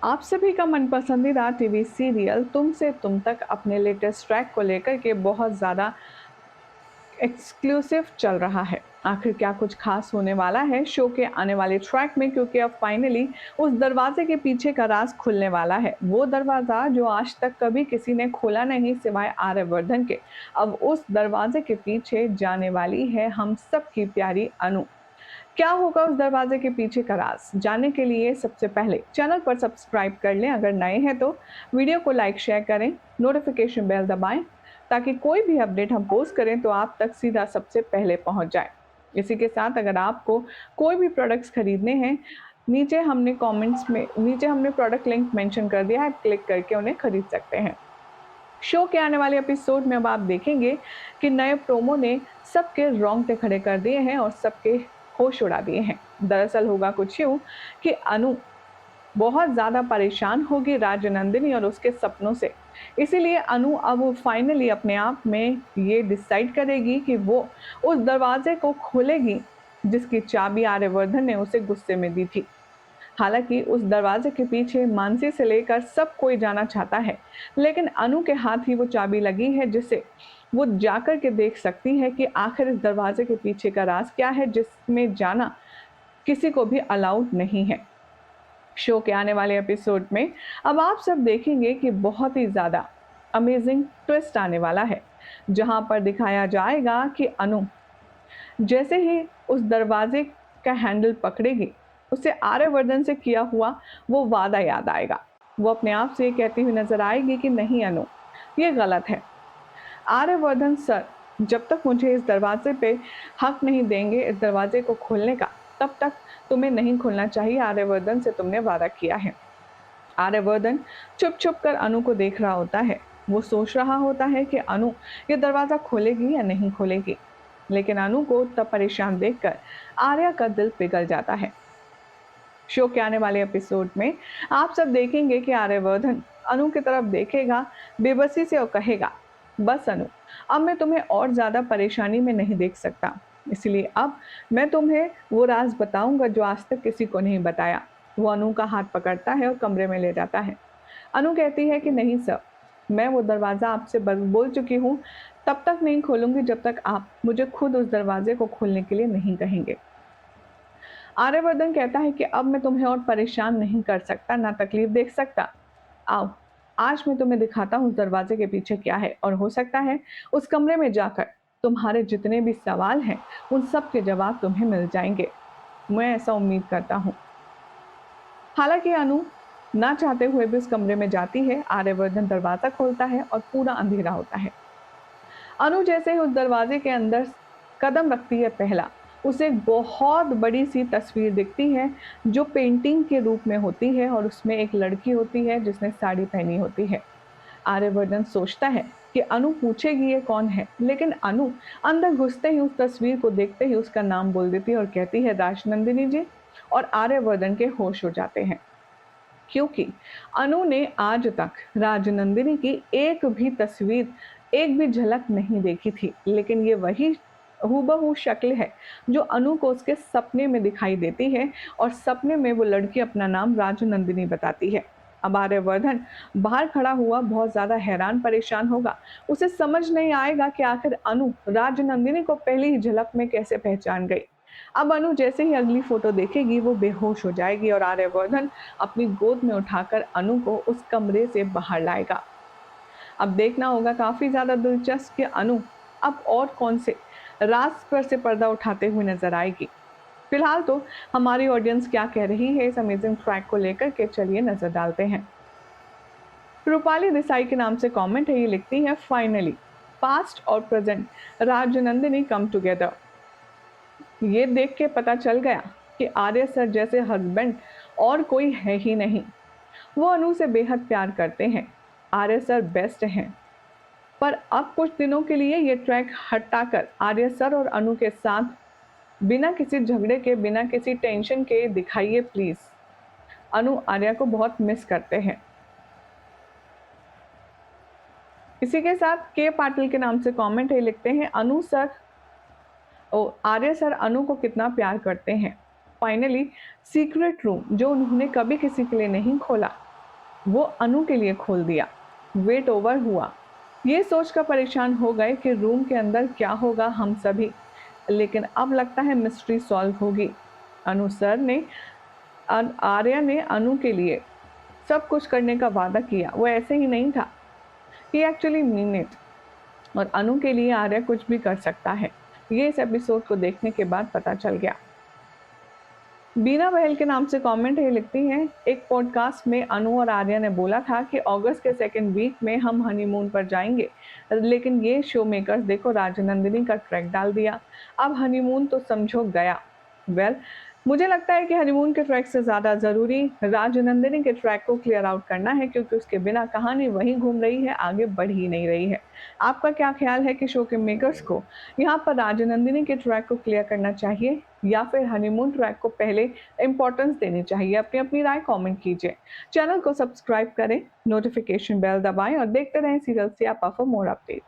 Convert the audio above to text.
आप सभी का मन पसंदीदा टीवी सीरियल तुम से तुम तक अपने लेटेस्ट ट्रैक को लेकर के बहुत ज़्यादा एक्सक्लूसिव चल रहा है। आखिर क्या कुछ खास होने वाला है शो के आने वाले ट्रैक में, क्योंकि अब फाइनली उस दरवाजे के पीछे का राज खुलने वाला है। वो दरवाजा जो आज तक कभी किसी ने खोला नहीं सिवाय आर्यवर्धन के। अब उस दरवाजे के पीछे जाने वाली है हम सबकी प्यारी अनु। क्या होगा उस दरवाजे के पीछे का राज? जानने के लिए सबसे पहले चैनल पर सब्सक्राइब कर लें, अगर नए हैं तो वीडियो को लाइक शेयर करें, नोटिफिकेशन बेल दबाएं ताकि कोई भी अपडेट हम पोस्ट करें तो आप तक सीधा सबसे पहले पहुंच जाए। इसी के साथ अगर आपको कोई भी प्रोडक्ट्स खरीदने हैं, नीचे हमने प्रोडक्ट लिंक मेंशन कर दिया है, आप क्लिक करके उन्हें खरीद सकते हैं। शो के आने वाले एपिसोड में अब आप देखेंगे कि नए प्रोमो ने सबके रोंगटे खड़े कर दिए हैं और सबके होश उड़ा दिए हैं। दरअसल होगा कुछ यूं कि अनु बहुत ज़्यादा परेशान होगी राजनंदिनी और उसके सपनों से। इसीलिए अनु अब फाइनली अपने आप में ये डिसाइड करेगी कि वो उस दरवाजे को खोलेगी जिसकी चाबी आर्यवर्धन ने उसे गुस्से में दी थी। हालांकि उस दरवाजे के पीछे मानसी से लेकर सब कोई जाना चाहता है, लेकिन अनु के हाथ ही वो चाबी लगी है जिसे वो जाकर के देख सकती है कि आखिर इस दरवाजे के पीछे का राज क्या है, जिसमें जाना किसी को भी अलाउड नहीं है। शो के आने वाले एपिसोड में अब आप सब देखेंगे कि बहुत ही ज्यादा अमेजिंग ट्विस्ट आने वाला है, जहां पर दिखाया जाएगा कि अनु जैसे ही उस दरवाजे का हैंडल पकड़ेगी, उसे आर्यवर्धन से किया हुआ वो वादा याद आएगा। वो अपने आप से ये कहती हुई नजर आएगी कि नहीं अनु, ये गलत है। आर्यवर्धन सर जब तक मुझे इस दरवाजे पे हक नहीं देंगे इस दरवाजे को खोलने का, तब तक तुम्हें नहीं खोलना चाहिए। आर्यवर्धन से तुमने वादा किया है। आर्यवर्धन चुप चुप कर अनु को देख रहा होता है। वो सोच रहा होता है कि अनु ये दरवाजा खोलेगी या नहीं खोलेगी, लेकिन अनु को तब परेशान देखकर आर्या का दिल पिघल जाता है। शो के आने वाले एपिसोड में आप सब देखेंगे कि आर्यवर्धन अनु की तरफ देखेगा बेबसी से और कहेगा, बस अनु, अब मैं तुम्हें और ज्यादा परेशानी में नहीं देख सकता, इसलिए अब मैं तुम्हें वो राज बताऊंगा जो आज तक किसी को नहीं बताया। वो अनु का हाथ पकड़ता है और कमरे में ले जाता है। अनु कहती है कि नहीं सर, मैं वो दरवाजा आपसे बोल चुकी हूँ, तब तक नहीं खोलूंगी जब तक आप मुझे खुद उस दरवाजे को खोलने के लिए नहीं कहेंगे। आर्यवर्धन कहता है कि अब मैं तुम्हें और परेशान नहीं कर सकता, ना तकलीफ देख सकता। आओ, आज मैं तुम्हें दिखाता हूँ उस दरवाजे के पीछे क्या है, और हो सकता है उस कमरे में जाकर तुम्हारे जितने भी सवाल हैं उन सब के जवाब तुम्हें मिल जाएंगे। मैं ऐसा उम्मीद करता हूँ। हालांकि अनु ना चाहते हुए भी उस कमरे में जाती है। आर्यवर्धन दरवाजा खोलता है और पूरा अंधेरा होता है। अनु जैसे ही उस दरवाजे के अंदर कदम रखती है पहला, उसे एक बहुत बड़ी सी तस्वीर दिखती है जो पेंटिंग के रूप में होती है, और उसमें एक लड़की होती है जिसने साड़ी पहनी होती है। आर्यवर्धन सोचता है कि अनु पूछेगी ये कौन है, लेकिन अनु अंदर घुसते ही उस तस्वीर को देखते ही उसका नाम बोल देती है और कहती है राजनंदिनी जी, और आर्यवर्धन के होश हो जाते हैं। क्योंकि अनु ने आज तक राजनंदिनी की एक भी तस्वीर, एक भी झलक नहीं देखी थी, लेकिन ये वही हूबहू शक्ल है जो अनु को उसके सपने में दिखाई देती है, और सपने में वो लड़की अपना नाम राजनंदिनी बताती है। अब आर्यवर्धन बाहर खड़ा हुआ बहुत ज्यादा हैरान परेशान होगा। उसे समझ नहीं आएगा कि आखिर अनु राजनंदिनी को पहली ही झलक में कैसे पहचान गई। अब अनु जैसे ही अगली फोटो देखेगी वो बेहोश हो जाएगी, और आर्यवर्धन अपनी गोद में उठाकर अनु को उस कमरे से बाहर लाएगा। अब देखना होगा काफी ज्यादा दिलचस्प कि अनु अब और कौन से राज पर से पर्दा उठाते हुए नजर आएगी। फिलहाल तो हमारी ऑडियंस क्या कह रही है इस अमेजिंग ट्रैक को लेकर के, चलिए नजर डालते हैं। रूपाली देसाई के नाम से कमेंट है, ये लिखती है फाइनली पास्ट और प्रेजेंट राजनंदिनी कम टुगेदर। ये देख के पता चल गया कि आर्य सर जैसे हस्बैंड और कोई है ही नहीं। वो अनु से बेहद प्यार करते हैं। आर्य सर बेस्ट हैं। पर अब कुछ दिनों के लिए ये ट्रैक हटाकर आर्य सर और अनु के साथ बिना किसी झगड़े के, बिना किसी टेंशन के दिखाइए प्लीज। अनु आर्या को बहुत मिस करते हैं। इसी के साथ के पाटिल के नाम से कमेंट है, लिखते हैं अनु सर आर्य सर अनु को कितना प्यार करते हैं। फाइनली सीक्रेट रूम जो उन्होंने कभी किसी के लिए नहीं खोला, वो अनु के लिए खोल दिया। वेट ओवर हुआ। ये सोचकर परेशान हो गए कि रूम के अंदर क्या होगा हम सभी। लेकिन अब लगता है मिस्ट्री सॉल्व होगी। अनु सर ने आर्या ने अनु के लिए सब कुछ करने का वादा किया। वो ऐसे ही नहीं था। ही एक्चुअली मीन इट। और अनु के लिए आर्या कुछ भी कर सकता है। ये इस एपिसोड को देखने के बाद पता चल गया। बीना बहल के नाम से कमेंट ये लिखती हैं, एक पॉडकास्ट में अनु और आर्या ने बोला था कि अगस्त के सेकंड वीक में हम हनीमून पर जाएंगे, लेकिन ये शो मेकर्स देखो राजनंदिनी का ट्रैक डाल दिया। अब हनीमून तो समझो गया। वेल, मुझे लगता है कि हनीमून के ट्रैक से ज़्यादा ज़रूरी राजनंदिनी के ट्रैक को क्लियर आउट करना है, क्योंकि उसके बिना कहानी वहीं घूम रही है, आगे बढ़ ही नहीं रही है। आपका क्या ख्याल है कि शो के मेकर्स को यहाँ पर राजनंदिनी के ट्रैक को क्लियर करना चाहिए या फिर हनीमून ट्रैक को पहले इम्पोर्टेंस देनी चाहिए? अपनी अपनी राय कमेंट कीजिए। चैनल को सब्सक्राइब करें, नोटिफिकेशन बेल दबाएं और देखते रहें सीरियल सियापा फॉर मोर अपडेट।